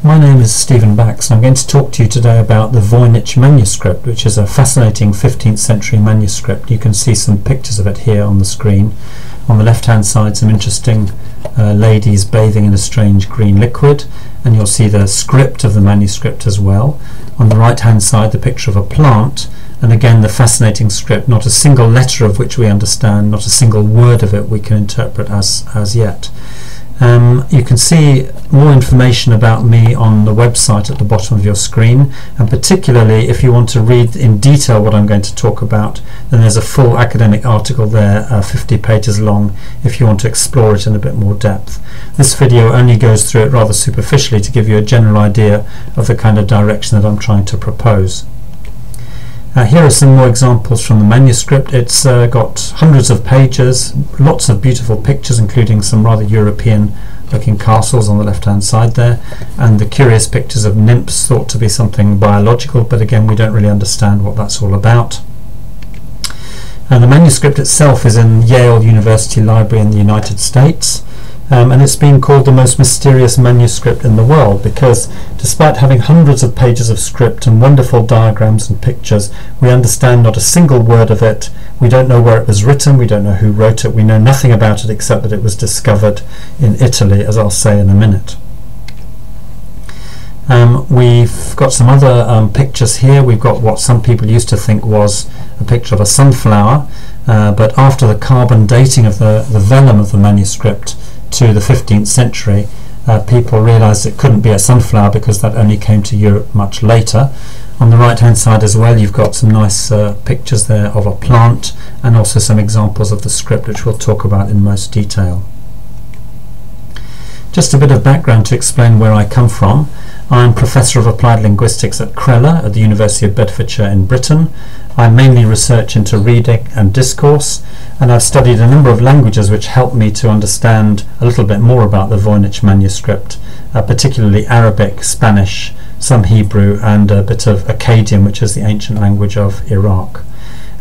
My name is Stephen Bax, and I'm going to talk to you today about the Voynich manuscript, which is a fascinating 15th century manuscript. You can see some pictures of it here on the screen. On the left hand side, some interesting ladies bathing in a strange green liquid, and you'll see the script of the manuscript as well. On the right hand side, the picture of a plant, and again the fascinating script, not a single letter of which we understand, not a single word of it we can interpret as yet. You can see more information about me on the website at the bottom of your screen, and particularly if you want to read in detail what I'm going to talk about, then there's a full academic article there, 50 pages long, if you want to explore it in a bit more depth. This video only goes through it rather superficially to give you a general idea of the kind of direction that I'm trying to propose. Here are some more examples from the manuscript. It's got hundreds of pages, lots of beautiful pictures, including some rather European looking castles on the left hand side there, and the curious pictures of nymphs thought to be something biological, but again we don't really understand what that's all about. And the manuscript itself is in Yale University Library in the United States. And it's been called the most mysterious manuscript in the world because despite having hundreds of pages of script and wonderful diagrams and pictures, we understand not a single word of it. We don't know where it was written, we don't know who wrote it, we know nothing about it except that it was discovered in Italy, as I'll say in a minute. We've got some other pictures here. We've got what some people used to think was a picture of a sunflower, but after the carbon dating of the vellum of the manuscript to the 15th century, people realized it couldn't be a sunflower because that only came to Europe much later. On the right hand side as well, you've got some nice pictures there of a plant and also some examples of the script, which we'll talk about in most detail. Just a bit of background to explain where I come from. I'm Professor of Applied Linguistics at Currier at the University of Bedfordshire in Britain. I mainly research into reading and discourse, and I've studied a number of languages which help me to understand a little bit more about the Voynich manuscript, particularly Arabic, Spanish, some Hebrew, and a bit of Akkadian, which is the ancient language of Iraq.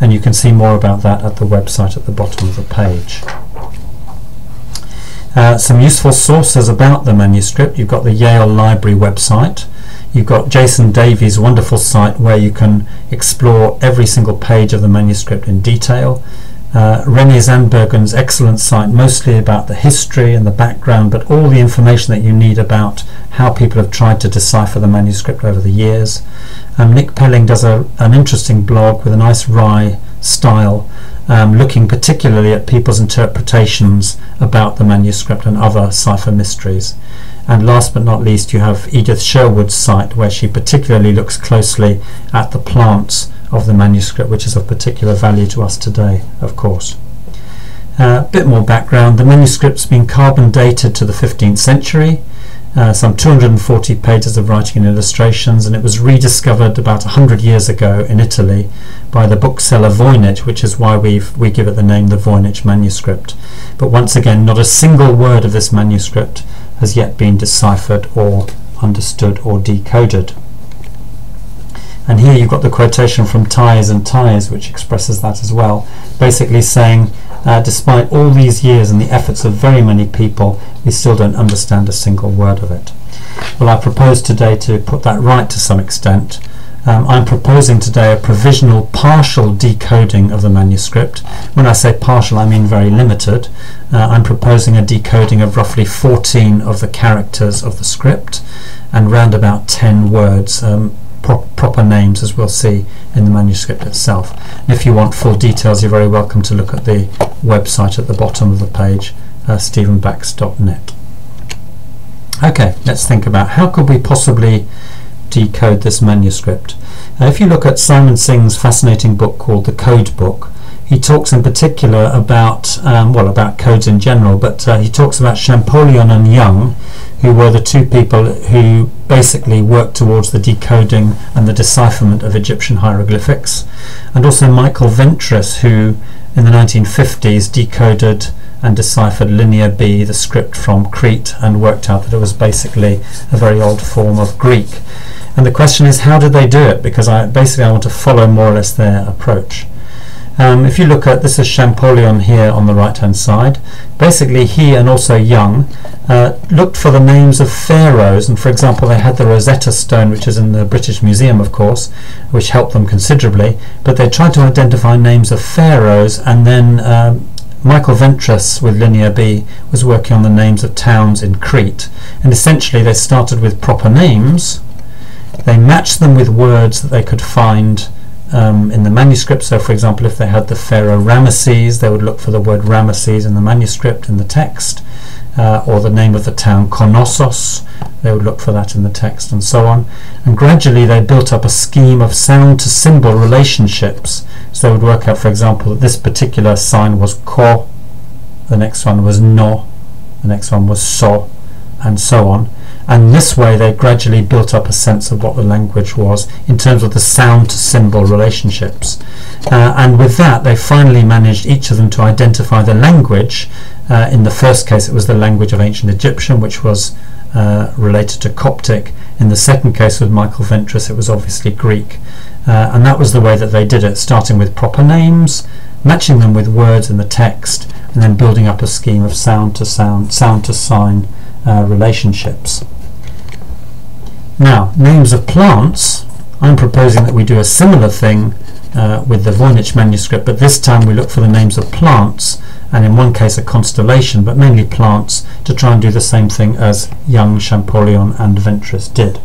And you can see more about that at the website at the bottom of the page. Some useful sources about the manuscript. You've got the Yale Library website. You've got Jason Davies' wonderful site where you can explore every single page of the manuscript in detail. René Zandbergen's excellent site, mostly about the history and the background, but all the information that you need about how people have tried to decipher the manuscript over the years. Nick Pelling does an interesting blog with a nice wry style, looking particularly at people's interpretations about the manuscript and other cipher mysteries. And last but not least, you have Edith Sherwood's site where she particularly looks closely at the plants of the manuscript, which is of particular value to us today, of course. A bit more background. The manuscript's been carbon dated to the 15th century, some 240 pages of writing and illustrations, and it was rediscovered about 100 years ago in Italy by the bookseller Voynich, which is why we give it the name the Voynich manuscript. But once again, not a single word of this manuscript has yet been deciphered or understood or decoded. And here you've got the quotation from Ties and Ties, which expresses that as well, basically saying despite all these years and the efforts of very many people, we still don't understand a single word of it. Well, I propose today to put that right to some extent. I'm proposing today a provisional partial decoding of the manuscript. When I say partial, I mean very limited. I'm proposing a decoding of roughly 14 of the characters of the script and round about 10 words, proper names, as we'll see in the manuscript itself. And if you want full details, you're very welcome to look at the website at the bottom of the page, stephenbax.net. Okay, let's think about how could we possibly decode this manuscript. If you look at Simon Singh's fascinating book called The Code Book, he talks in particular about about codes in general, but he talks about Champollion and Young, who were the two people who basically worked towards the decoding and the decipherment of Egyptian hieroglyphics, and also Michael Ventris, who in the 1950s decoded and deciphered Linear B, the script from Crete, and worked out that it was basically a very old form of Greek. And the question is, how did they do it? Because I want to follow more or less their approach. If you look at, this is Champollion here on the right hand side. Basically he and also Young looked for the names of pharaohs, and for example they had the Rosetta Stone, which is in the British Museum of course, which helped them considerably, but they tried to identify names of pharaohs, and then Michael Ventris with Linear B was working on the names of towns in Crete, and essentially they started with proper names, they matched them with words that they could find in the manuscript. So for example, if they had the pharaoh Ramesses, they would look for the word Ramesses in the manuscript, in the text, or the name of the town Knossos, they would look for that in the text, and so on. And gradually they built up a scheme of sound to symbol relationships. So they would work out, for example, that this particular sign was ko, the next one was no, the next one was so, and so on. And this way they gradually built up a sense of what the language was in terms of the sound to symbol relationships. And with that they finally managed, each of them, to identify the language. In the first case it was the language of ancient Egyptian, which was related to Coptic. In the second case with Michael Ventris it was obviously Greek. And that was the way that they did it, starting with proper names, matching them with words in the text, and then building up a scheme of sound to sign relationships. Now, names of plants, I'm proposing that we do a similar thing with the Voynich manuscript, but this time we look for the names of plants, and in one case a constellation, but mainly plants, to try and do the same thing as Young, Champollion and Ventris did.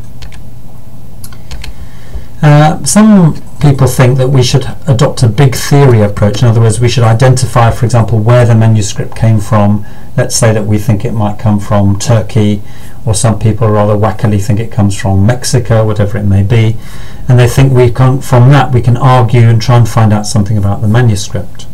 Some people think that we should adopt a big theory approach. In other words, we should identify, for example, where the manuscript came from. Let's say that we think it might come from Turkey, or some people rather wackily think it comes from Mexico, whatever it may be, and they think from that we can argue and try and find out something about the manuscript.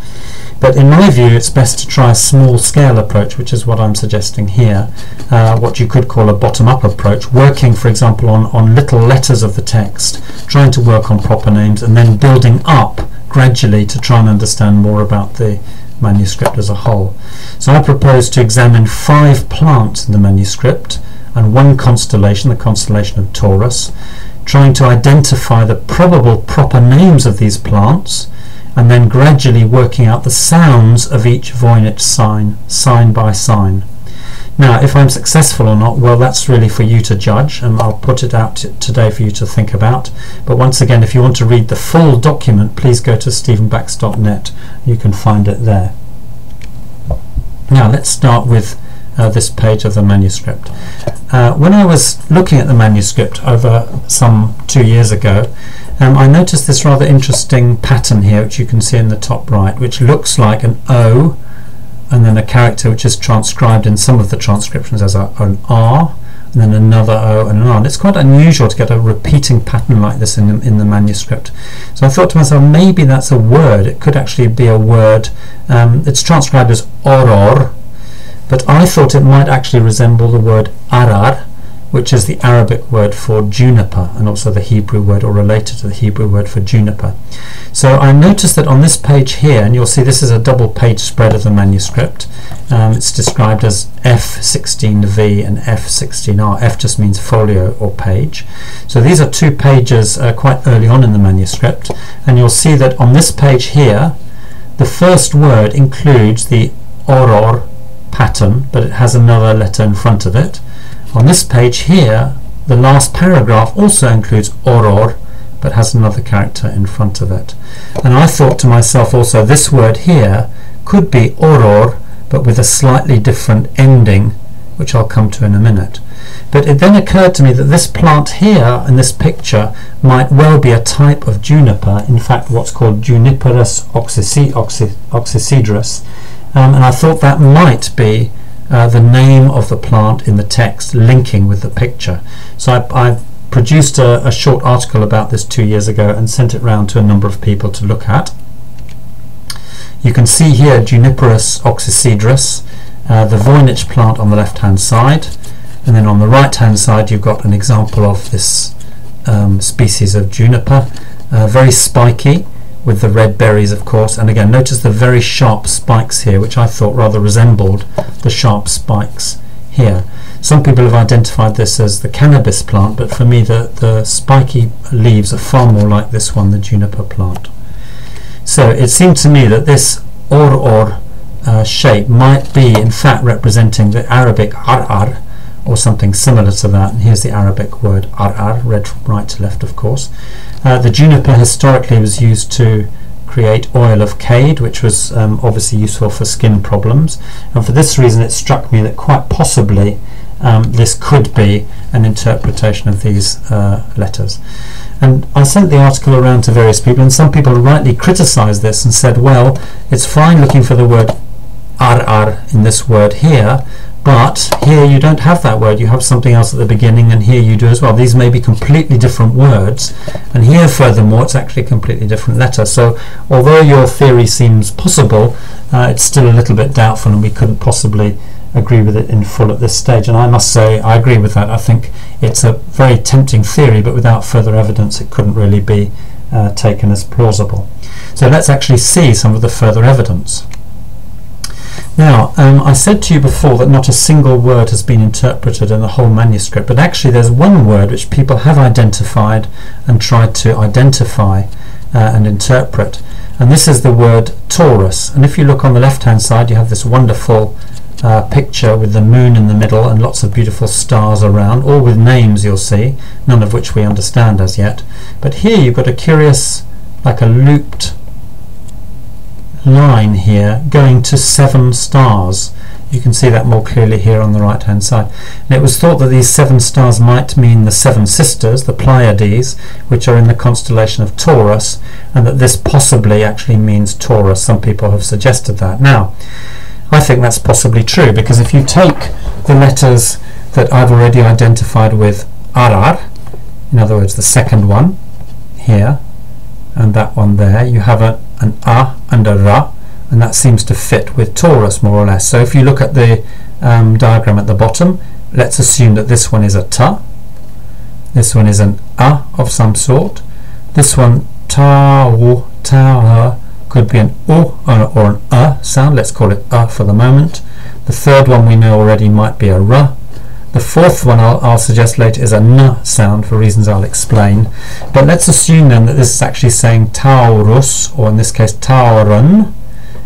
But in my view it's best to try a small scale approach, which is what I'm suggesting here, what you could call a bottom-up approach, working for example on little letters of the text, trying to work on proper names, and then building up gradually to try and understand more about the manuscript as a whole. So I propose to examine 5 plants in the manuscript and 1 constellation, the constellation of Taurus, trying to identify the probable proper names of these plants, and then gradually working out the sounds of each Voynich sign by sign. Now, if I'm successful or not, well, that's really for you to judge, and I'll put it out today for you to think about. But once again, if you want to read the full document, please go to stephenbax.net. You can find it there. Now, let's start with this page of the manuscript. When I was looking at the manuscript over some 2 years ago, I noticed this rather interesting pattern here, which you can see in the top right, which looks like an O and then a character which is transcribed in some of the transcriptions as an R, and then another O and an R. And it's quite unusual to get a repeating pattern like this in the manuscript. So I thought to myself, maybe that's a word. It could actually be a word. It's transcribed as oror, but I thought it might actually resemble the word arar, which is the Arabic word for juniper, and also the Hebrew word, or related to the Hebrew word for juniper. So I noticed that on this page here, and you'll see this is a double page spread of the manuscript, it's described as F16V and F16R. F just means folio or page. So these are 2 pages quite early on in the manuscript, and you'll see that on this page here the first word includes the oror pattern, but it has another letter in front of it. On this page here, the last paragraph also includes oror, but has another character in front of it. And I thought to myself also, this word here could be oror, but with a slightly different ending, which I'll come to in a minute. But it then occurred to me that this plant here in this picture might well be a type of juniper, in fact what's called Juniperus oxycedrus, and I thought that might be the name of the plant in the text linking with the picture. So I produced a short article about this 2 years ago and sent it round to a number of people to look at. You can see here Juniperus oxycedrus, the Voynich plant on the left hand side, and then on the right hand side you've got an example of this species of juniper, very spiky, with the red berries of course, and again notice the very sharp spikes here, which I thought rather resembled the sharp spikes here. Some people have identified this as the cannabis plant, but for me the spiky leaves are far more like this one, the juniper plant. So it seemed to me that this or shape might be in fact representing the Arabic ar or something similar to that. And here's the Arabic word ar, read from right to left, of course. The juniper historically was used to create oil of cade, which was obviously useful for skin problems, and for this reason it struck me that quite possibly this could be an interpretation of these letters. And I sent the article around to various people, and some people rightly criticised this and said, well, it's fine looking for the word ar in this word here, but here you don't have that word, you have something else at the beginning, and here you do as well. These may be completely different words, and here furthermore it's actually a completely different letter. So although your theory seems possible, it's still a little bit doubtful, and we couldn't possibly agree with it in full at this stage. And I must say I agree with that. I think it's a very tempting theory, but without further evidence it couldn't really be taken as plausible. So let's actually see some of the further evidence. Now, I said to you before that not a single word has been interpreted in the whole manuscript, but actually there's one word which people have identified and tried to identify and interpret, and this is the word Taurus. And if you look on the left hand side, you have this wonderful picture with the moon in the middle and lots of beautiful stars around, all with names, you'll see, none of which we understand as yet. But here you've got a curious, like a looped line here going to 7 stars. You can see that more clearly here on the right hand side. And it was thought that these 7 stars might mean the 7 sisters, the Pleiades, which are in the constellation of Taurus, and that this possibly actually means Taurus. Some people have suggested that. Now, I think that's possibly true, because if you take the letters that I've already identified with arar, in other words the second one here and that one there, you have an a and a ra, and that seems to fit with Taurus more or less. So if you look at the diagram at the bottom, let's assume that this one is a ta, this one is an a of some sort, this one ta-wu, ta-ha, could be an o or an a sound. Let's call it a for the moment. The third one we know already might be a ra. The fourth one I'll suggest later is a n sound for reasons I'll explain. But let's assume then that this is actually saying Taurus, or in this case Tauron,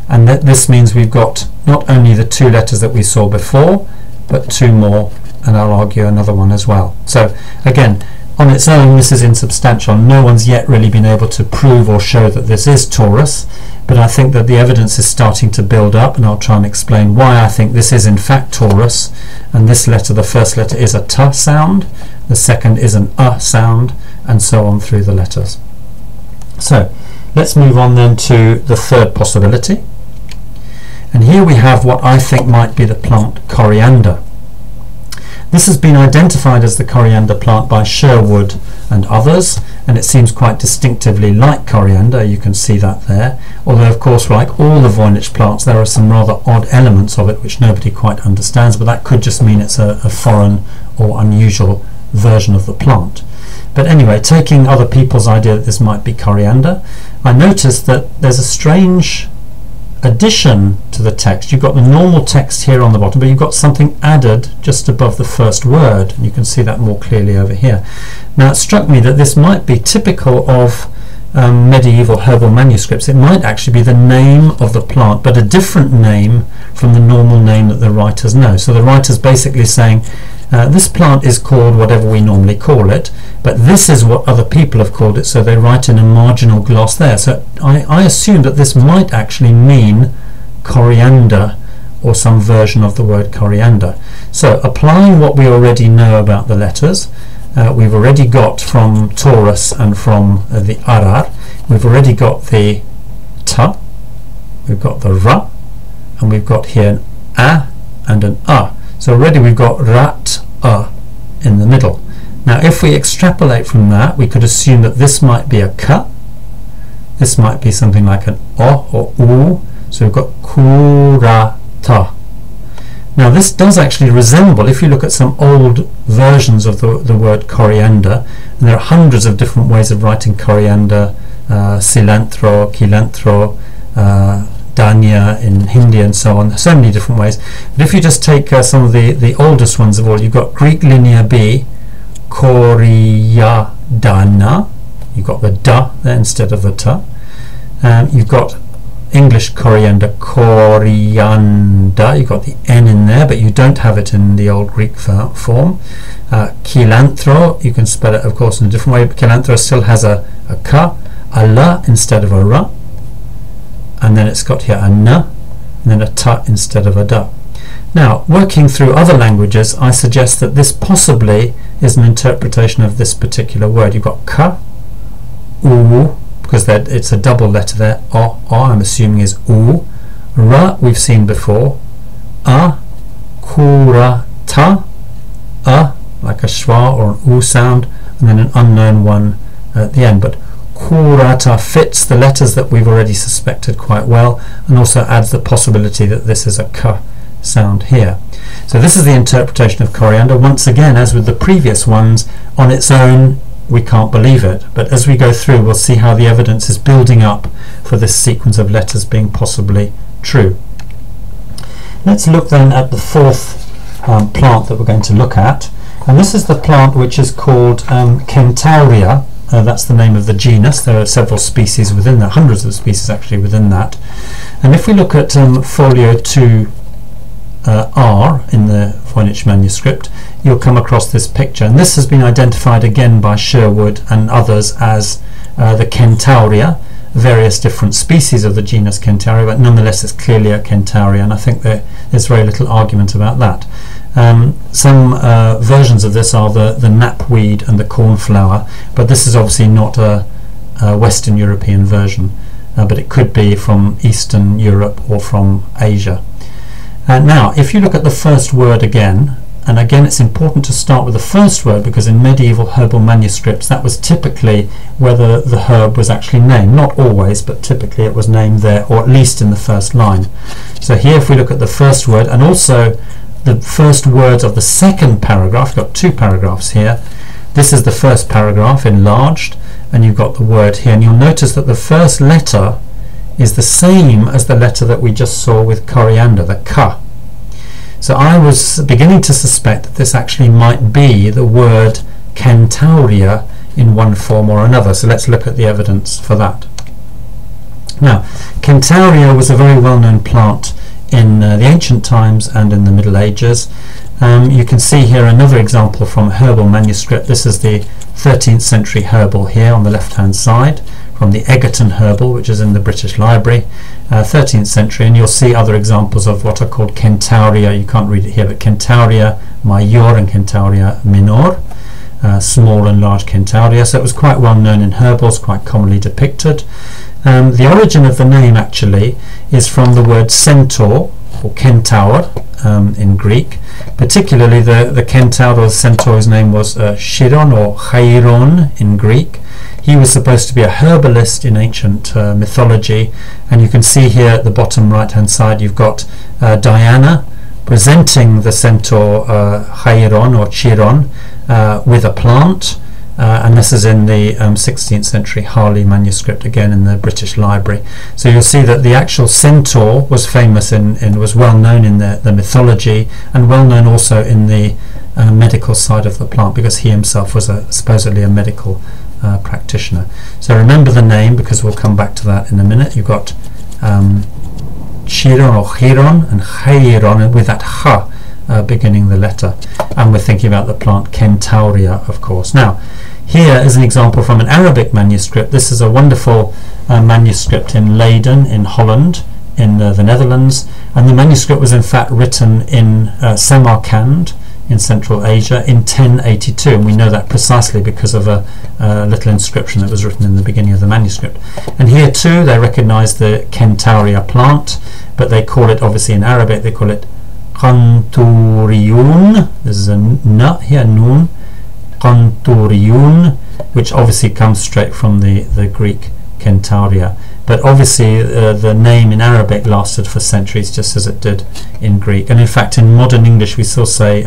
and that this means we've got not only the 2 letters that we saw before, but 2 more, and I'll argue another one as well. So again, on its own this is insubstantial. No one's yet really been able to prove or show that this is Taurus, but I think that the evidence is starting to build up, and I'll try and explain why I think this is in fact Taurus. And this letter, the first letter, is a t sound, the second is an a sound, and so on through the letters. So let's move on then to the third possibility, and here we have what I think might be the plant coriander. This has been identified as the coriander plant by Sherwood and others, and it seems quite distinctively like coriander. You can see that there, although of course like all the Voynich plants there are some rather odd elements of it which nobody quite understands, but that could just mean it's a foreign or unusual version of the plant. But anyway, taking other people's idea that this might be coriander, I noticed that there's a strange addition to the text. You've got the normal text here on the bottom, but you've got something added just above the first word, and you can see that more clearly over here. Now it struck me that this might be typical of medieval herbal manuscripts. It might actually be the name of the plant, but a different name from the normal name that the writers know. So the writer's basically saying this plant is called whatever we normally call it, but this is what other people have called it, so they write in a marginal gloss there. So I assume that this might actually mean coriander, or some version of the word coriander. So applying what we already know about the letters, we've already got from Taurus and from the arar, we've already got the ta, we've got the ra, and we've got here an a and an a. So already we've got rat a in the middle. Now if we extrapolate from that, we could assume that this might be a ka, this might be something like an o or u, so we've got kurata. Now this does actually resemble, if you look at some old versions of the word coriander, and there are hundreds of different ways of writing coriander, cilantro, cilantro, Danya in Hindi and so on, so many different ways. But if you just take some of the oldest ones of all, you've got Greek Linear B, Coriadana, you've got the da there instead of the ta. You've got English coriander, Coriander. You've got the N in there, but you don't have it in the old Greek form. Cilantro, you can spell it, of course, in a different way, but cilantro still has a K, a L instead of a R, and then it's got here a N, and then a T instead of a D. Now, working through other languages, I suggest that this possibly is an interpretation of this particular word. You've got K, U, because it's a double letter there. O, I'm assuming is U. R, we've seen before. A, Kura, Ta, A, like a schwa or an U sound, and then an unknown one at the end. But Kurata fits the letters that we've already suspected quite well, and also adds the possibility that this is a K sound here. So this is the interpretation of coriander. Once again, as with the previous ones, on its own we can't believe it, but as we go through we'll see how the evidence is building up for this sequence of letters being possibly true. Let's look then at the fourth plant that we're going to look at, and this is the plant which is called Centaurea. That's the name of the genus. There are several species within that, hundreds of species actually within that. And if we look at folio 2R in the Voynich manuscript, you'll come across this picture, and this has been identified again by Sherwood and others as the Centaurea, various different species of the genus Centaurea, but nonetheless it's clearly a Centaurea, and I think there's very little argument about that. Some versions of this are the knapweed and the cornflower, but this is obviously not a Western European version, but it could be from Eastern Europe or from Asia. Now, if you look at the first word again, and again it's important to start with the first word, because in medieval herbal manuscripts that was typically where the herb was actually named. Not always, but typically it was named there, or at least in the first line. So here if we look at the first word, and also the first words of the second paragraph, you've got two paragraphs here. This is the first paragraph enlarged, and you've got the word here, and you'll notice that the first letter is the same as the letter that we just saw with coriander, the K. So I was beginning to suspect that this actually might be the word Centaurea in one form or another. So let's look at the evidence for that. Now, Centaurea was a very well-known plant in the ancient times and in the Middle Ages. You can see here another example from a herbal manuscript. This is the 13th century herbal here on the left hand side, from the Egerton herbal, which is in the British Library, 13th century, and you'll see other examples of what are called Centaurea. You can't read it here, but Centaurea major and Centaurea minor, small and large Centaurea. So it was quite well known in herbals, quite commonly depicted. The origin of the name actually is from the word centaur, or centaur in Greek. Particularly the centaur or the centaur's name was Chiron or Cheiron in Greek. He was supposed to be a herbalist in ancient mythology, and you can see here at the bottom right hand side you've got Diana presenting the centaur Cheiron or Chiron with a plant. And this is in the 16th century Harley manuscript, again in the British Library. So you'll see that the actual centaur was famous was well known in the mythology, and well known also in the medical side of the plant, because he himself was supposedly a medical practitioner. So remember the name, because we'll come back to that in a minute. You've got Chiron or Chiron and Cheiron with that H beginning the letter, and we're thinking about the plant Centaurea, of course. Now, here is an example from an Arabic manuscript. This is a wonderful manuscript in Leiden in Holland, in the Netherlands, and the manuscript was in fact written in Samarkand in Central Asia in 1082, and we know that precisely because of a little inscription that was written in the beginning of the manuscript. And here too they recognize the Centaurea plant, but they call it, obviously in Arabic they call it Canturiun. This is a n here, nun, Canturiun, which obviously comes straight from the Greek Centaurea. But obviously the name in Arabic lasted for centuries, just as it did in Greek. And in fact in modern English we still say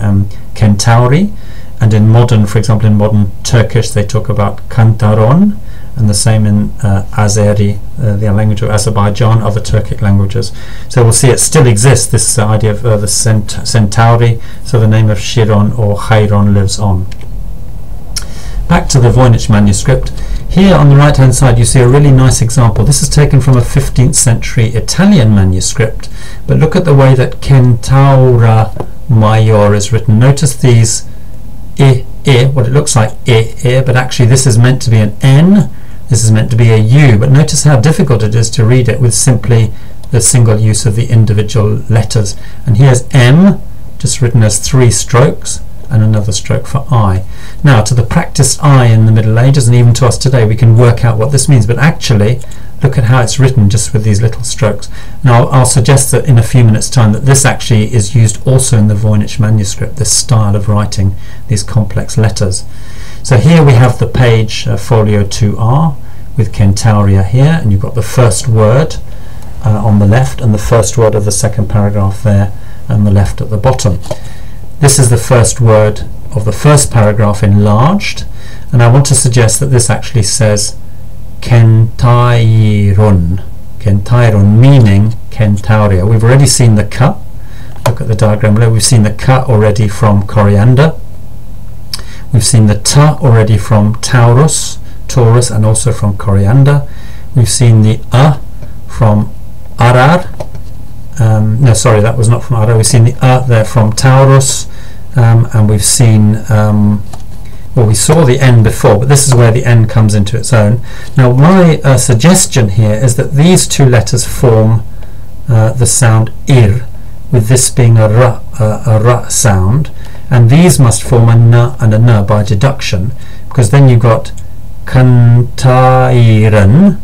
Centauri, and in modern, for example in modern Turkish, they talk about Kantaron, and the same in Azeri, the language of Azerbaijan, other Turkic languages. So we'll see it still exists, this idea of the Centauri, so the name of Chiron or Cheiron lives on. Back to the Voynich manuscript. Here on the right hand side you see a really nice example. This is taken from a 15th century Italian manuscript, but look at the way that Centaurea Major is written. Notice these I, what it looks like I, but actually this is meant to be an N, this is meant to be a U, but notice how difficult it is to read it with simply the single use of the individual letters. And here's M, just written as 3 strokes, and another stroke for I. Now, to the practiced eye in the Middle Ages, and even to us today, we can work out what this means, but actually look at how it's written just with these little strokes. Now, I'll suggest that in a few minutes' time that this actually is used also in the Voynich manuscript, this style of writing these complex letters. So here we have the page folio 2R with Centaurea here, and you've got the first word on the left and the first word of the second paragraph there on the left at the bottom. This is the first word of the first paragraph enlarged, and I want to suggest that this actually says Centauron, meaning Centaurea. We've already seen the K. Look at the diagram below. We've seen the K already from Coriander. We've seen the T already from Taurus, and also from Coriander. We've seen the A from Arar. No, sorry, that was not from Arar. We've seen the A there from Taurus, and we've seen, well, we saw the N before, but this is where the N comes into its own. Now, my suggestion here is that these two letters form the sound ir, with this being a R sound, and these must form a N and a N by deduction, because then you've got Centauren,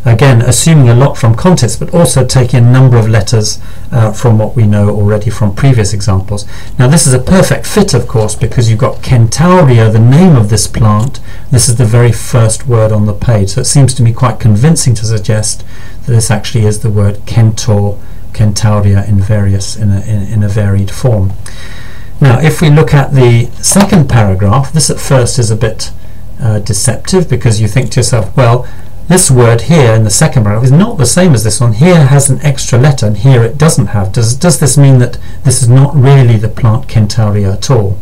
again assuming a lot from context, but also taking a number of letters from what we know already from previous examples. Now this is a perfect fit, of course, because you've got Centaurea, the name of this plant. This is the very first word on the page, so it seems to me quite convincing to suggest that this actually is the word Centaurea in a varied form. Now if we look at the second paragraph, this at first is a bit deceptive, because you think to yourself, well, this word here in the second paragraph is not the same as this one. Here has an extra letter and here it doesn't have. Does this mean that this is not really the plant Centaurea at all?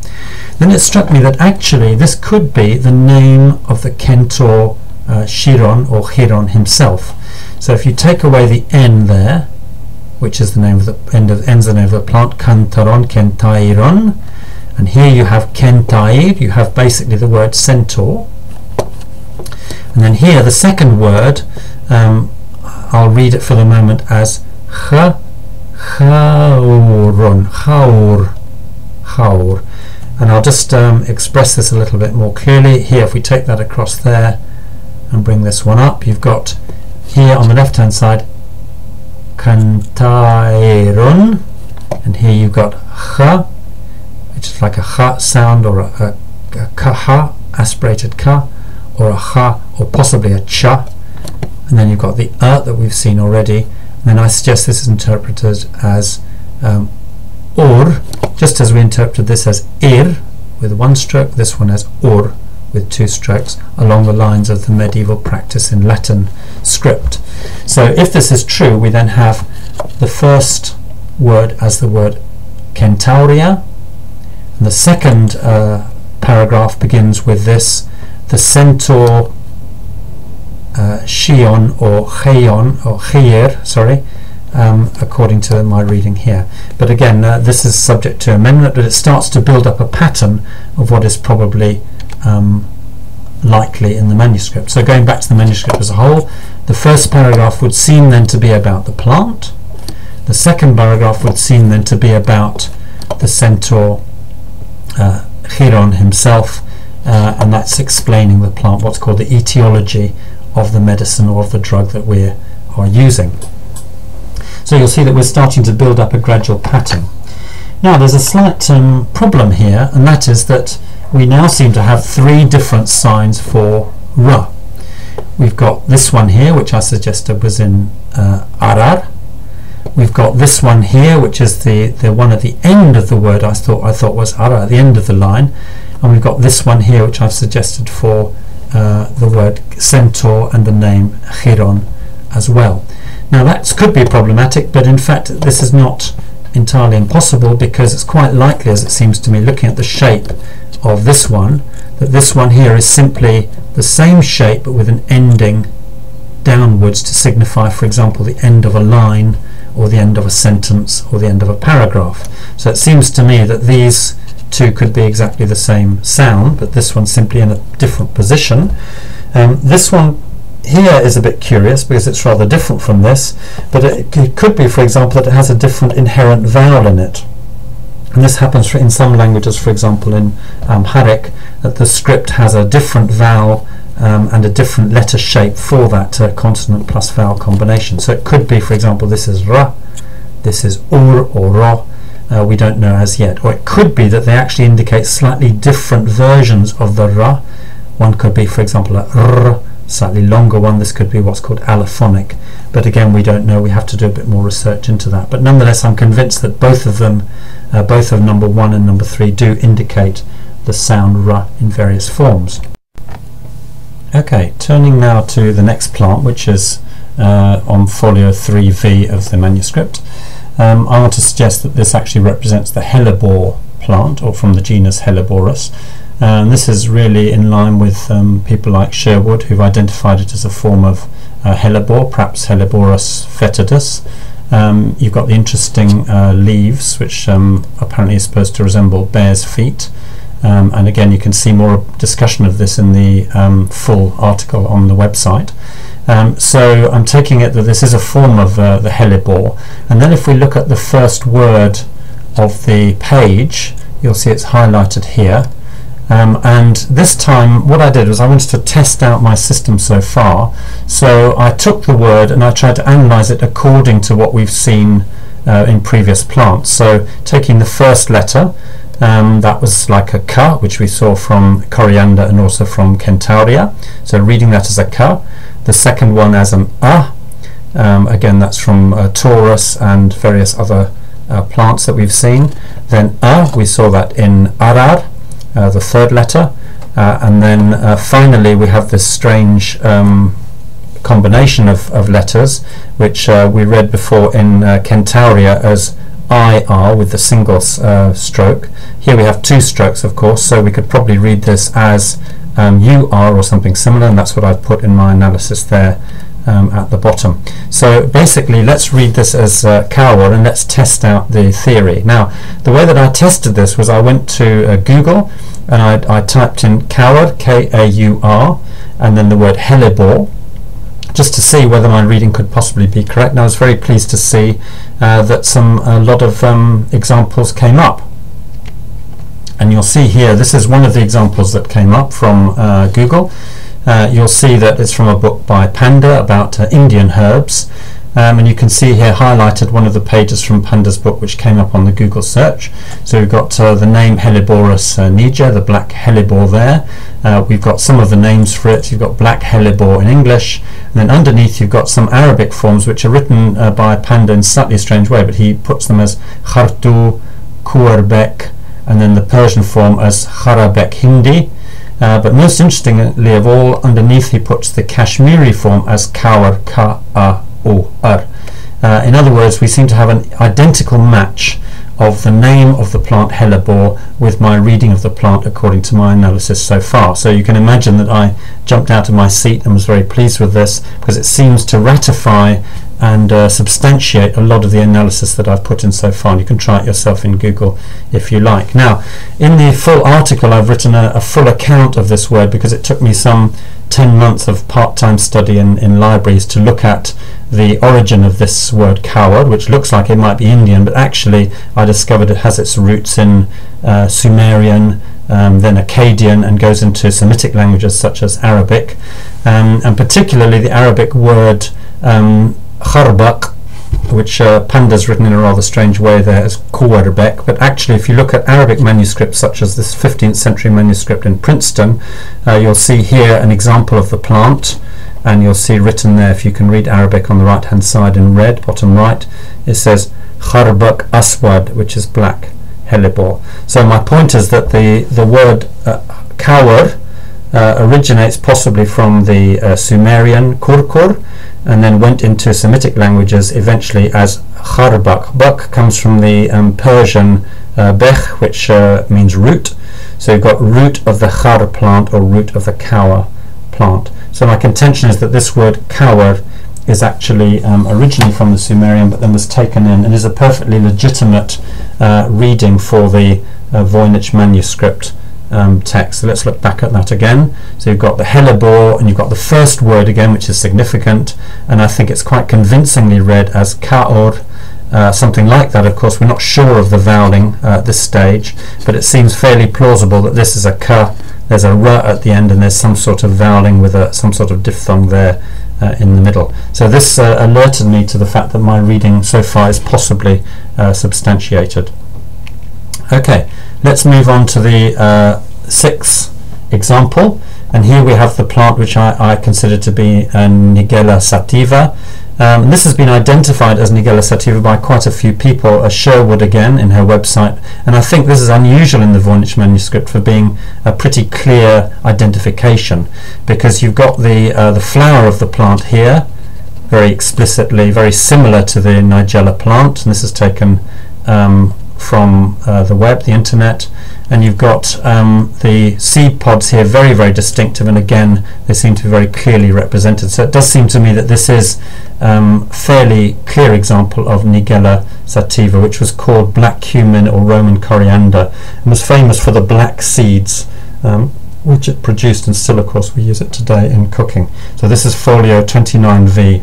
Then it struck me that actually this could be the name of the Centaur Chiron or Chiron himself. So if you take away the N there, which is the name of the ends the name of the plant, Centauron, and here you have Centair, you have basically the word centaur. And then here the second word, I'll read it for the moment as Chauron, Chaur. And I'll just express this a little bit more clearly. Here, if we take that across there and bring this one up, you've got here on the left hand side Centairun, and here you've got Ch, which is like a Ch sound, or a Kh, aspirated K, or a Ch, or possibly a Ch, and then you've got the that we've seen already, and then I suggest this is interpreted as Ur, just as we interpreted this as Ir with one stroke, this one as Ur with 2 strokes, along the lines of the medieval practice in Latin script. So if this is true, we then have the first word as the word Centaurea, and the second paragraph begins with this, the centaur Chion or Cheion or Currier, sorry, according to my reading here. But again, this is subject to amendment, but it starts to build up a pattern of what is probably likely in the manuscript. So going back to the manuscript as a whole, the first paragraph would seem then to be about the plant. The second paragraph would seem then to be about the centaur Chiron himself, and that's explaining the plant, what's called the etiology of the medicine or of the drug that we are using. So you'll see that we're starting to build up a gradual pattern. Now there's a slight problem here, and that is that we now seem to have 3 different signs for R. We've got this one here, which I suggested was in Arar. We've got this one here, which is the one at the end of the word I thought was Arar, at the end of the line. And we've got this one here, which I've suggested for the word centaur and the name Chiron as well. Now that could be problematic, but in fact this is not entirely impossible, because it's quite likely, as it seems to me, looking at the shape of this one, that this one here is simply the same shape but with an ending downwards to signify, for example, the end of a line or the end of a sentence or the end of a paragraph. So it seems to me that these two could be exactly the same sound, but this one's simply in a different position. This one here is a bit curious because it's rather different from this, but it could be, for example, that it has a different inherent vowel in it. And this happens in some languages, for example in Amharic, that the script has a different vowel and a different letter shape for that consonant plus vowel combination. So it could be, for example, this is ra, this is ur or ro. We don't know as yet. Or it could be that they actually indicate slightly different versions of the ra. One could be, for example, a r, slightly longer one. This could be what's called allophonic. But again, we don't know. We have to do a bit more research into that. But nonetheless, I'm convinced that both of them, both of number 1 and number 3, do indicate the sound ra in various forms. Okay, turning now to the next plant, which is on folio 3V of the manuscript. I want to suggest that this actually represents the Hellebore plant, or from the genus Helleborus. This is really in line with people like Sherwood, who've identified it as a form of Hellebore, perhaps Helleborus fetidus. You've got the interesting leaves, which apparently is supposed to resemble bear's feet. And again, you can see more discussion of this in the full article on the website. So I'm taking it that this is a form of the Hellebore, and then if we look at the first word of the page, you'll see it's highlighted here. And this time what I did was I wanted to test out my system so far, so I took the word and I tried to analyze it according to what we've seen in previous plants. So taking the first letter, that was like a K, which we saw from Coriander and also from Centaurea, so reading that as a K. The second one as an A, again that's from Taurus and various other plants that we've seen. Then A, we saw that in Arar, the third letter, and then finally we have this strange combination of letters which we read before in Centaurea as IR with the single stroke. Here we have two strokes, of course, so we could probably read this as UR or something similar, and that's what I've put in my analysis there at the bottom. So basically, let's read this as Kaur and let's test out the theory. Now, the way that I tested this was I went to Google and I typed in Kaur, K-A-U-R, and then the word Hellebore, just to see whether my reading could possibly be correct. And I was very pleased to see that a lot of examples came up. And you'll see here, this is one of the examples that came up from Google. You'll see that it's from a book by Panda about Indian herbs. And you can see here highlighted one of the pages from Panda's book which came up on the Google search. So we've got the name Helleborus niger, the black hellebore there. We've got some of the names for it. You've got black hellebore in English, and then underneath you've got some Arabic forms which are written by Panda in a slightly strange way, but he puts them as Khartu, Kurbek, and then the Persian form as Kharabek Hindi. But most interestingly of all, underneath he puts the Kashmiri form as Kaur, Ka-A-U-R. In other words, we seem to have an identical match of the name of the plant Hellebore with my reading of the plant according to my analysis so far. So you can imagine that I jumped out of my seat and was very pleased with this, because it seems to ratify and substantiate a lot of the analysis that I've put in so far, and you can try it yourself in Google if you like. Now, in the full article I've written a full account of this word, because it took me some 10 months of part-time study in libraries to look at the origin of this word coward, which looks like it might be Indian, but actually I discovered it has its roots in Sumerian, then Akkadian, and goes into Semitic languages such as Arabic, and particularly the Arabic word kharbak, which Panda's written in a rather strange way there as Kuwarbek, but actually if you look at Arabic manuscripts such as this 15th century manuscript in Princeton, you'll see here an example of the plant, and you'll see written there, if you can read Arabic on the right hand side in red, bottom right, it says Kharbak Aswad, which is black hellebore. So my point is that the word kawar originates possibly from the Sumerian kurkur, and then went into Semitic languages eventually as kharbak. Bak comes from the Persian bech, which means root. So you've got root of the char plant or root of the kaur plant. So my contention is that this word kaur is actually originally from the Sumerian, but then was taken in and is a perfectly legitimate reading for the Voynich manuscript text. So let's look back at that again. So you've got the Hellebore, and you've got the first word again, which is significant, and I think it's quite convincingly read as kaor, something like that. Of course, we're not sure of the voweling at this stage, but it seems fairly plausible that this is a ka, there's a r at the end, and there's some sort of voweling with some sort of diphthong there in the middle. So this alerted me to the fact that my reading so far is possibly substantiated. Okay, let's move on to the sixth example, and here we have the plant which I consider to be Nigella sativa. And this has been identified as Nigella sativa by quite a few people, Sherwood again in her website, and I think this is unusual in the Voynich manuscript for being a pretty clear identification, because you've got the flower of the plant here very explicitly, very similar to the Nigella plant, and this is taken from the web, the internet, and you've got the seed pods here very, very distinctive, and again they seem to be very clearly represented. So it does seem to me that this is fairly clear example of Nigella sativa, which was called black cumin or Roman coriander, and was famous for the black seeds which it produced, and still of course we use it today in cooking. So this is folio 29V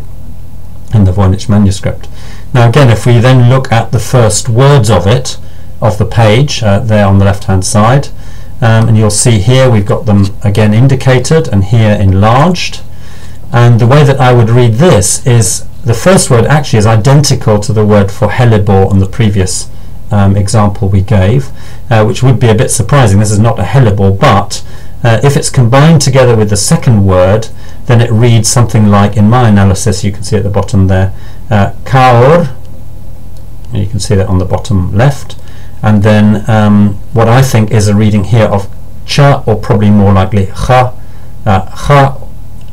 in the Voynich manuscript. Now again, if we then look at the first words of it, of the page, there on the left hand side, and you'll see here we've got them again indicated and here enlarged, and the way that I would read this is the first word actually is identical to the word for Hellebore on the previous example we gave, which would be a bit surprising. This is not a Hellebore, but if it's combined together with the second word, then it reads something like, in my analysis, you can see at the bottom there, kaor, and you can see that on the bottom left, and then what I think is a reading here of cha, or probably more likely cha. Cha,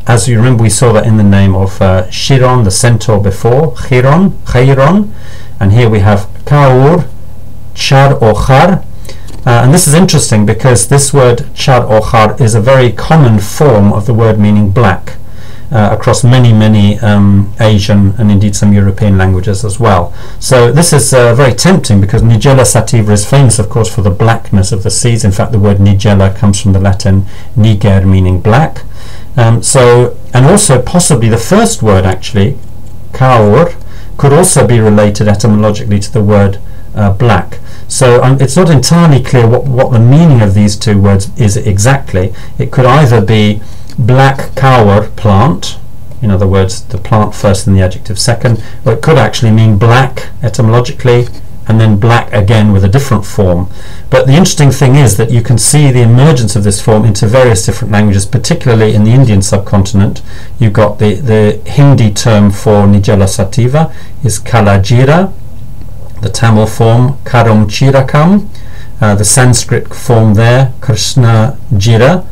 as you remember, we saw that in the name of Chiron, the centaur before, Chiron, and here we have kaor, char or char. And this is interesting because this word char or char is a very common form of the word meaning black across many Asian and indeed some European languages as well. So this is very tempting, because Nigella sativa is famous of course for the blackness of the seeds. In fact, the word Nigella comes from the Latin niger, meaning black. And also possibly the first word actually, kaor, could also be related etymologically to the word black. So it's not entirely clear what the meaning of these two words is exactly. It could either be black kaur plant, in other words the plant first and the adjective second, or it could actually mean black etymologically and then black again with a different form. But the interesting thing is that you can see the emergence of this form into various different languages, particularly in the Indian subcontinent. You've got the Hindi term for Nigella sativa is Kalajira, the Tamil form Karum Chirakam, the Sanskrit form there Krishna Jira.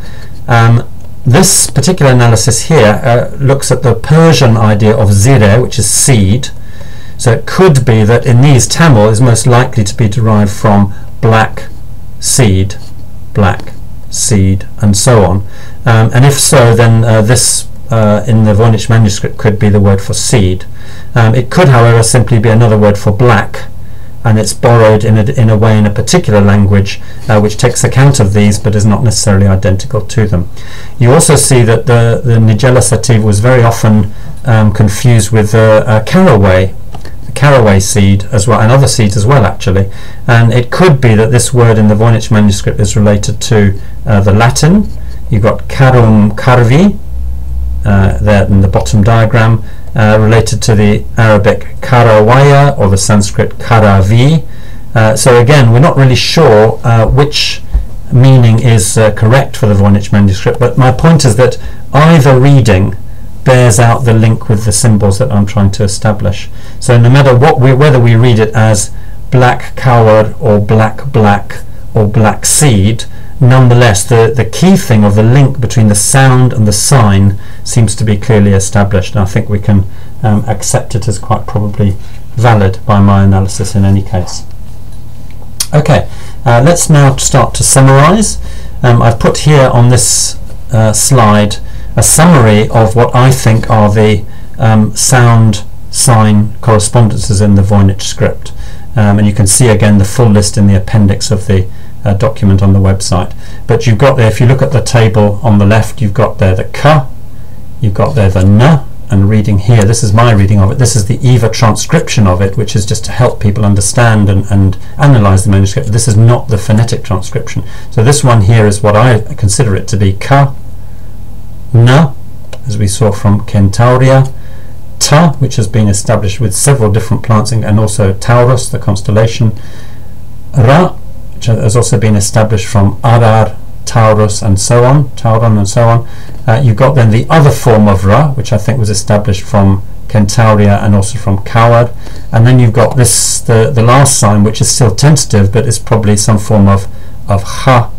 This particular analysis here looks at the Persian idea of zire, which is seed. So it could be that in these Tamil is most likely to be derived from black seed, and so on. And if so, then this in the Voynich manuscript could be the word for seed. It could, however, simply be another word for black, and it's borrowed in a way in a particular language which takes account of these but is not necessarily identical to them. You also see that the Nigella sativa was very often confused with caraway, the caraway seed as well, and other seeds as well actually, and it could be that this word in the Voynich manuscript is related to the Latin. You've got carum carvi there in the bottom diagram, related to the Arabic karawaya or the Sanskrit karavi. So again, we're not really sure which meaning is correct for the Voynich manuscript, but my point is that either reading bears out the link with the symbols that I'm trying to establish. So no matter whether we read it as black kaur or black or black seed, nonetheless the key thing of the link between the sound and the sign seems to be clearly established, and I think we can accept it as quite probably valid by my analysis in any case. Okay, let's now start to summarize. I've put here on this slide a summary of what I think are the sound sign correspondences in the Voynich script, and you can see again the full list in the appendix of the document on the website. But you've got there, if you look at the table on the left, you've got there the K, you've got there the N, and reading here, this is my reading of it, this is the EVA transcription of it, which is just to help people understand and analyze the manuscript. This is not the phonetic transcription. So this one here is what I consider it to be: K, N, as we saw from Centaurea, T, which has been established with several different plants, and also Taurus, the constellation, R, which has also been established from Arar, Taurus, and so on, Tauron, and so on. You've got then the other form of Ra, which I think was established from Centaurea and also from Coward, and then you've got this, the last sign, which is still tentative, but is probably some form of Ha,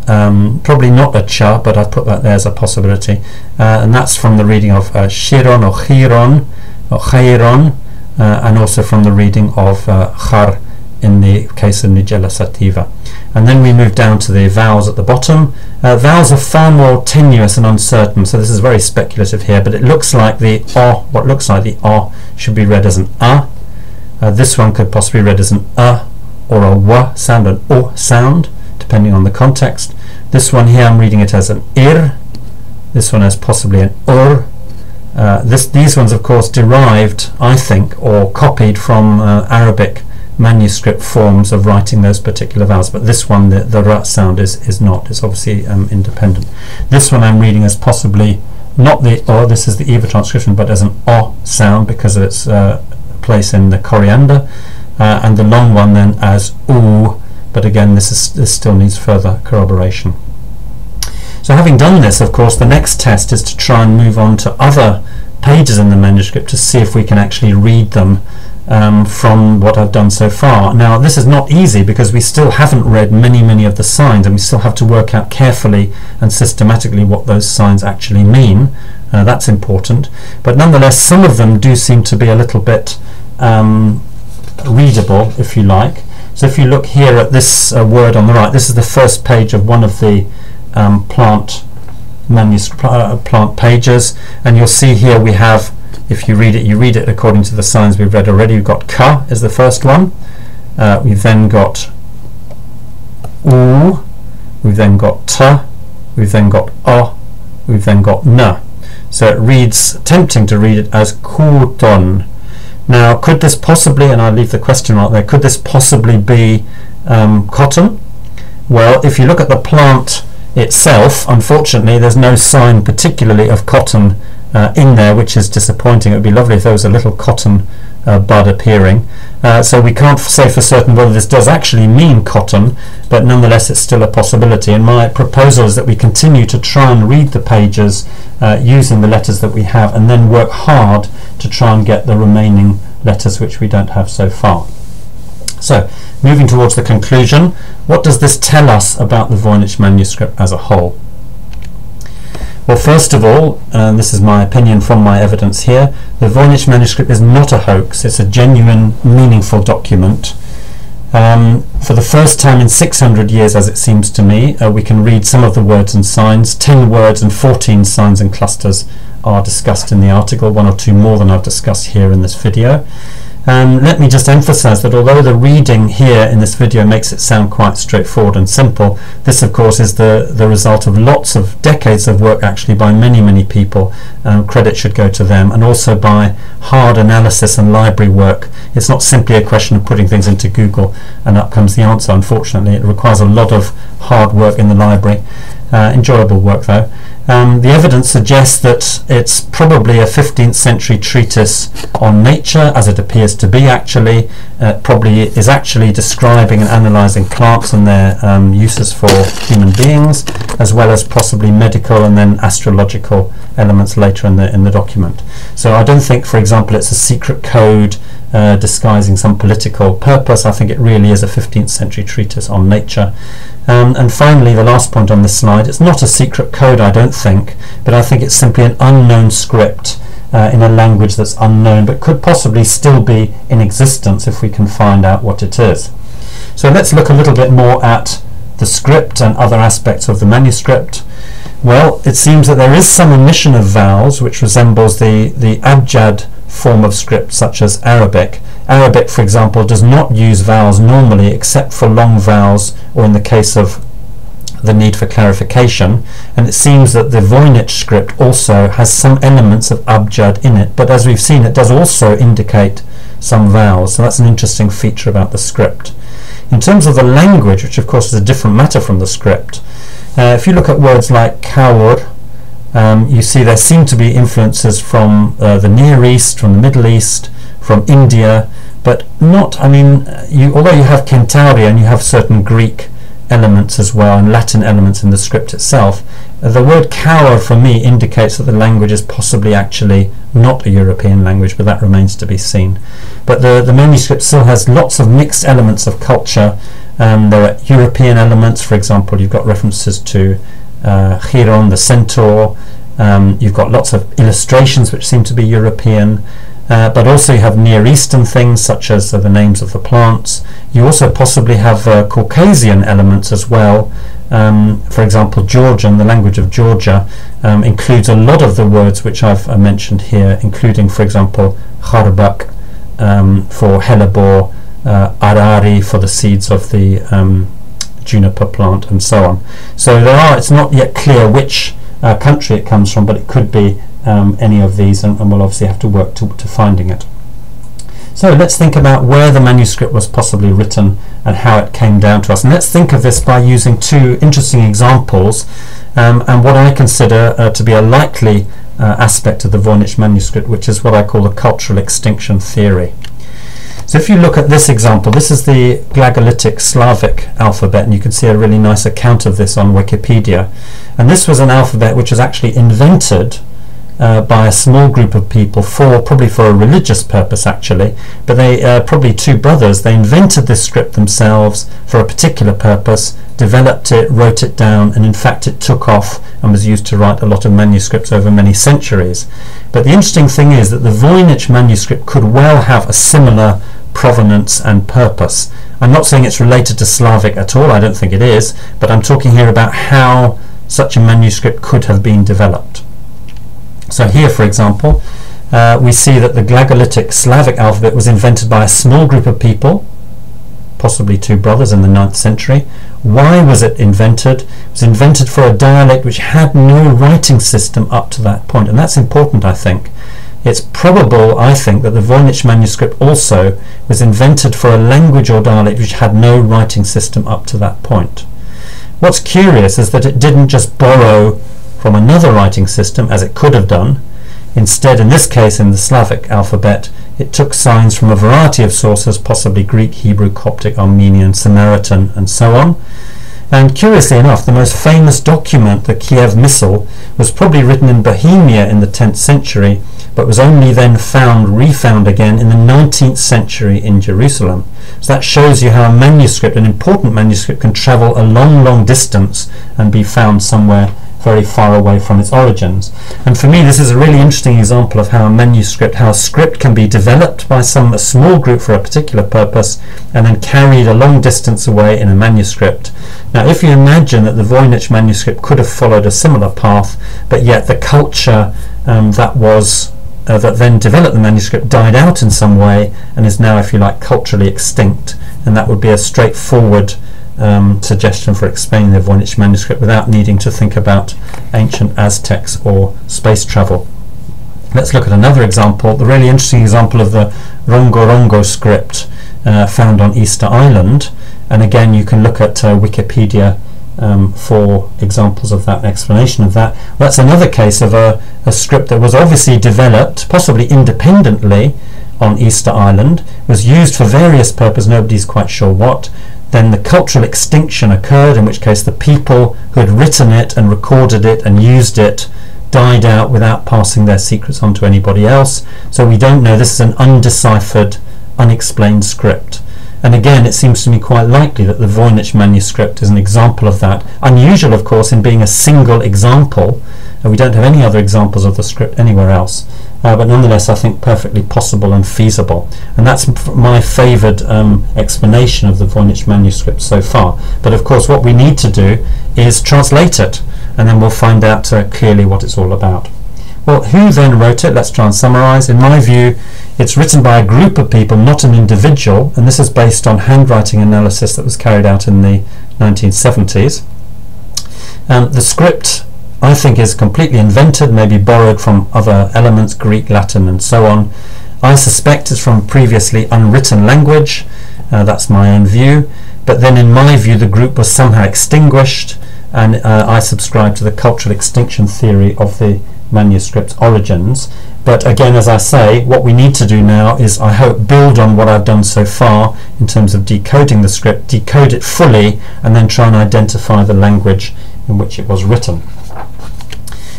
probably not a Cha, but I've put that there as a possibility, and that's from the reading of Chiron or Chiron or Cheiron, and also from the reading of Char in the case of Nigella sativa. And then we move down to the vowels at the bottom. Vowels are far more tenuous and uncertain, so this is very speculative here, but it looks like the O, what looks like the O, should be read as an A. This one could possibly be read as an A or a W sound, an O sound, depending on the context. This one here, I'm reading it as an Ir. This one as possibly an Ur. These ones, of course, derived, I think, or copied from Arabic manuscript forms of writing those particular vowels, but this one, the R sound is not. It's obviously independent. This one I'm reading as possibly not the O, this is the EVA transcription, but as an O sound because of its place in the Coriander, and the long one then as U, but again this still needs further corroboration. So having done this, of course, the next test is to try and move on to other pages in the manuscript to see if we can actually read them from what I've done so far. Now this is not easy because we still haven't read many of the signs, and we still have to work out carefully and systematically what those signs actually mean. That's important, but nonetheless some of them do seem to be a little bit readable, if you like. So if you look here at this word on the right, this is the first page of one of the plant pages, and you'll see here we have, if you read it according to the signs we've read already. We've got Ka is the first one, we've then got U, we've then got Ta, we've then got O, we've then got Na. So it reads, tempting to read it as Kuton. Now could this possibly, and I'll leave the question mark there, could this possibly be cotton? Well, if you look at the plant itself, unfortunately there's no sign particularly of cotton in there, which is disappointing. It would be lovely if there was a little cotton bud appearing, so we can't say for certain whether this does actually mean cotton, but nonetheless it's still a possibility, and my proposal is that we continue to try and read the pages using the letters that we have, and then work hard to try and get the remaining letters which we don't have so far. So moving towards the conclusion, what does this tell us about the Voynich manuscript as a whole? Well, first of all, and this is my opinion from my evidence here, the Voynich manuscript is not a hoax. It's a genuine, meaningful document. For the first time in 600 years, as it seems to me, we can read some of the words and signs. 10 words and 14 signs and clusters are discussed in the article, one or two more than I've discussed here in this video. Let me just emphasize that although the reading here in this video makes it sound quite straightforward and simple, this of course is the result of lots of decades of work actually by many people. Credit should go to them, and also by hard analysis and library work. It's not simply a question of putting things into Google and up comes the answer. Unfortunately, it requires a lot of hard work in the library. Enjoyable work though. The evidence suggests that it's probably a 15th century treatise on nature, as it appears to be actually. Probably is actually describing and analysing plants and their uses for human beings, as well as possibly medical and then astrological elements later in the document. So I don't think, for example, it's a secret code disguising some political purpose. I think it really is a 15th century treatise on nature. And finally, the last point on this slide, it's not a secret code, I don't think, but I think it's simply an unknown script in a language that's unknown, but could possibly still be in existence if we can find out what it is. So let's look a little bit more at the script and other aspects of the manuscript. Well, it seems that there is some omission of vowels which resembles the abjad form of script, such as Arabic. Arabic, for example, does not use vowels normally except for long vowels or in the case of the need for clarification, and it seems that the Voynich script also has some elements of abjad in it, but as we've seen, it does also indicate some vowels, so that's an interesting feature about the script. In terms of the language, which of course is a different matter from the script, if you look at words like kawr, you see there seem to be influences from the Near East, from the Middle East, from India, but not, I mean, although you have Centaurea and you have certain Greek elements as well and Latin elements in the script itself, the word kawr for me indicates that the language is possibly actually not a European language, but that remains to be seen. But the manuscript still has lots of mixed elements of culture. There are European elements, for example, you've got references to Chiron, the centaur, you've got lots of illustrations which seem to be European, but also you have Near Eastern things such as the names of the plants. You also possibly have Caucasian elements as well. For example, Georgian, the language of Georgia, includes a lot of the words which I've mentioned here, including, for example, Kharbak for Hellebore, Arari for the seeds of the juniper plant, and so on. So it's not yet clear which country it comes from, but it could be any of these, and we'll obviously have to work to finding it. So let's think about where the manuscript was possibly written and how it came down to us. And let's think of this by using two interesting examples and what I consider to be a likely aspect of the Voynich manuscript, which is what I call the cultural extinction theory. So if you look at this example, this is the Glagolitic Slavic alphabet, and you can see a really nice account of this on Wikipedia. And this was an alphabet which was actually invented by a small group of people probably for a religious purpose actually, but they probably two brothers, they invented this script themselves for a particular purpose, developed it, wrote it down, and in fact it took off and was used to write a lot of manuscripts over many centuries. But the interesting thing is that the Voynich manuscript could well have a similar provenance and purpose. I'm not saying it's related to Slavic at all, I don't think it is, but I'm talking here about how such a manuscript could have been developed. So here, for example, we see that the Glagolitic Slavic alphabet was invented by a small group of people, possibly two brothers in the 9th century. Why was it invented? It was invented for a dialect which had no writing system up to that point, and that's important, I think. It's probable, I think, that the Voynich manuscript also was invented for a language or dialect which had no writing system up to that point. What's curious is that it didn't just borrow from another writing system, as it could have done. Instead, in this case, in the Slavic alphabet, it took signs from a variety of sources, possibly Greek, Hebrew, Coptic, Armenian, Samaritan, and so on. And curiously enough, the most famous document, the Kiev Missal, was probably written in Bohemia in the 10th century, but was only then refound again in the 19th century in Jerusalem. So that shows you how a manuscript, an important manuscript, can travel a long, long distance and be found somewhere very far away from its origins. And for me, this is a really interesting example of how a script can be developed by a small group for a particular purpose and then carried a long distance away in a manuscript. Now, if you imagine that the Voynich manuscript could have followed a similar path, but yet the culture that then developed the manuscript died out in some way and is now, if you like, culturally extinct, and that would be a straightforward suggestion for explaining the Voynich manuscript without needing to think about ancient Aztecs or space travel. Let's look at another example, the really interesting example of the Rongorongo script found on Easter Island, and again you can look at Wikipedia for examples of that and explanation of that. Well, that's another case of a script that was obviously developed, possibly independently, on Easter Island, was used for various purposes, nobody's quite sure what. Then the cultural extinction occurred, in which case the people who had written it and recorded it and used it died out without passing their secrets on to anybody else. So we don't know, this is an undeciphered, unexplained script. And again, it seems to me quite likely that the Voynich manuscript is an example of that. Unusual, of course, in being a single example, We don't have any other examples of the script anywhere else, but nonetheless I think perfectly possible and feasible, and that's my favoured explanation of the Voynich manuscript so far. But of course what we need to do is translate it, and then we'll find out clearly what it's all about. Well, who then wrote it? Let's try and summarise. In my view, it's written by a group of people, not an individual, and this is based on handwriting analysis that was carried out in the 1970s. The script, I think, is completely invented, maybe borrowed from other elements, Greek, Latin and so on. I suspect it's from previously unwritten language, that's my own view, but then in my view the group was somehow extinguished, and I subscribe to the cultural extinction theory of the manuscript's origins. But again, as I say, what we need to do now is, I hope, build on what I've done so far in terms of decoding the script, decode it fully, and then try and identify the language in which it was written.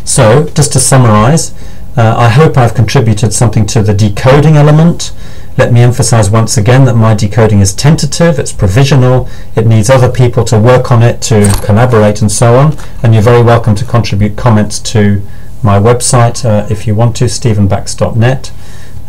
So, just to summarise, I hope I've contributed something to the decoding element. Let me emphasise once again that my decoding is tentative, it's provisional, it needs other people to work on it, to collaborate and so on, and you're very welcome to contribute comments to my website if you want to, stephenbax.net.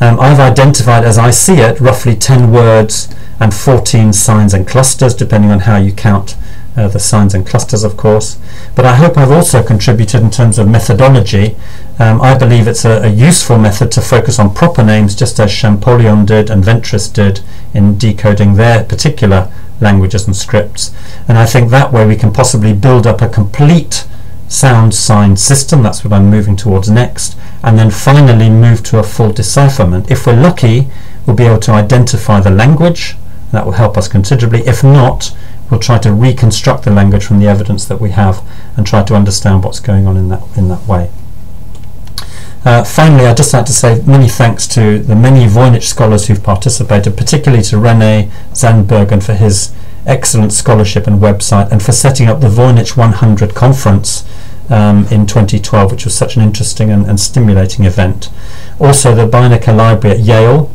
I've identified, as I see it, roughly 10 words and 14 signs and clusters, depending on how you count the signs and clusters, of course. But I hope I've also contributed in terms of methodology. I believe it's a useful method to focus on proper names, just as Champollion did and Ventris did in decoding their particular languages and scripts. And I think that way we can possibly build up a complete sound sign system. That's what I'm moving towards next, and then finally move to a full decipherment. If we're lucky, we'll be able to identify the language, and that will help us considerably. If not, we'll try to reconstruct the language from the evidence that we have and try to understand what's going on in that way. Finally, I'd just like to say many thanks to the many Voynich scholars who've participated, particularly to René Zandbergen for his excellent scholarship and website, and for setting up the Voynich 100 conference in 2012, which was such an interesting and stimulating event. Also the Yale Library at Yale,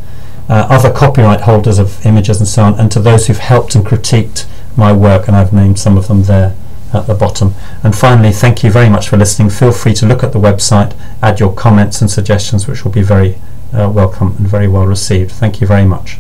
other copyright holders of images and so on, and to those who've helped and critiqued my work, and I've named some of them there at the bottom. And finally, thank you very much for listening. Feel free to look at the website, add your comments and suggestions, which will be very welcome and very well received. Thank you very much.